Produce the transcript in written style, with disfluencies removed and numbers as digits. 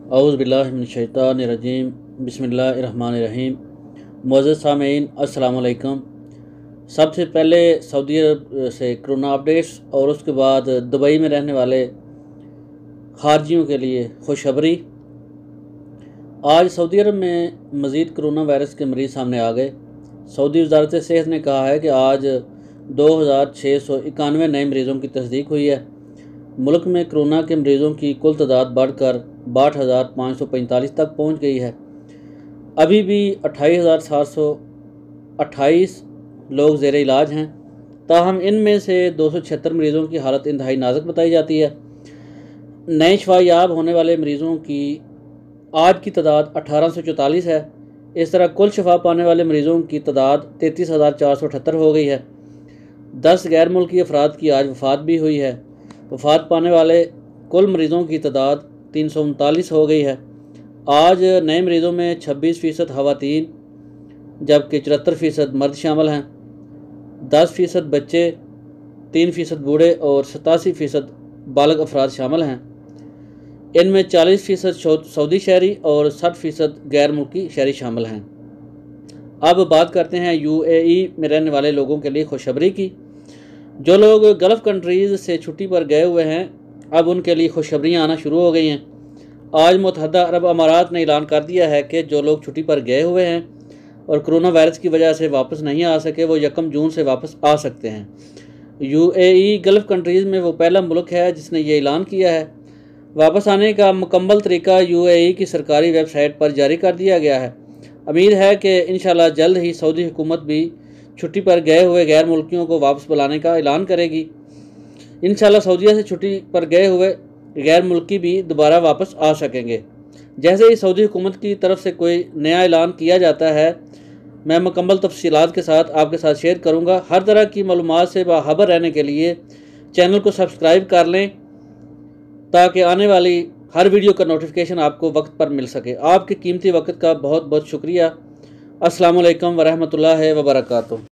औज़ु बिल्लाहि मिनश शैतानिर रजीम बिस्मिल्लाहिर रहमानिर रहीम। मुअज़्ज़ज़ सामीईन अस्सलामु अलैकुम। सबसे पहले सऊदी अरब से कोरोना अपडेट्स और उसके बाद दुबई में रहने वाले खारजियों के लिए खुशखबरी। आज सऊदी अरब में मज़ीद कोरोना वायरस के मरीज़ सामने आ गए। सऊदी वज़ारत सेहत ने कहा है कि आज 2691 नए मरीज़ों की तस्दीक हुई है। मुल्क में कोरोना के मरीज़ों की कुल तादाद बढ़कर 62,545 तक पहुंच गई है। अभी भी 28,728 लोग ज़ेर इलाज हैं, ताहम इनमें से 276 मरीज़ों की हालत इंतहाई नाजुक बताई जाती है। नए शफायाब होने वाले मरीज़ों की आज की तादाद 1844 है। इस तरह कुल शफा पाने वाले मरीज़ों की तादाद 33,478 हो गई है। 10 गैर मुल्की अफराद की आज वफ़ात भी हुई है। वफ़ात पाने वाले कुल मरीज़ों की तादाद 339 हो गई है। आज नए मरीज़ों में 26% ख़वातीन जबकि 74% मर्द शामिल हैं। 10% बच्चे, 3% बूढ़े और 87% बालग अफराद शामिल हैं। इनमें 40% सऊदी शहरी और 60% गैर मुल्की शहरी शामिल हैं। अब बात करते हैं UAE में रहने वाले लोगों के लिए खुशखबरी की। जो लोग गल्फ़ कंट्रीज़ से छुट्टी पर गए हुए हैं, अब उनके लिए खुशखबरियाँ आना शुरू हो गई हैं। आज मुत्तहदा अरब अमारात ने ऐलान कर दिया है कि जो लोग छुट्टी पर गए हुए हैं और कोरोना वायरस की वजह से वापस नहीं आ सके, वो 1 जून से वापस आ सकते हैं। UAE गल्फ़ कंट्रीज़ में वो पहला मुल्क है जिसने ये ऐलान किया है। वापस आने का मुकम्मल तरीका UAE की सरकारी वेबसाइट पर जारी कर दिया गया है। उम्मीद है कि इंशाल्लाह जल्द ही सऊदी हुकूमत भी छुट्टी पर गए हुए गैर मुल्कियों को वापस बुलाने का ऐलान करेगी। इंशाल्लाह सऊदीया से छुट्टी पर गए हुए गैर मुल्की भी दोबारा वापस आ सकेंगे। जैसे ही सऊदी हुकूमत की तरफ से कोई नया ऐलान किया जाता है, मैं मुकम्मल तफसीलात के साथ आपके साथ शेयर करूँगा। हर तरह की मालूमात से बाखबर रहने के लिए चैनल को सब्सक्राइब कर लें ताकि आने वाली हर वीडियो का नोटिफिकेशन आपको वक्त पर मिल सके। आपके कीमती वक्त का बहुत बहुत शुक्रिया। अस्सलामु अलैकुम वरहमतुल्लाहि वबरकातुहू।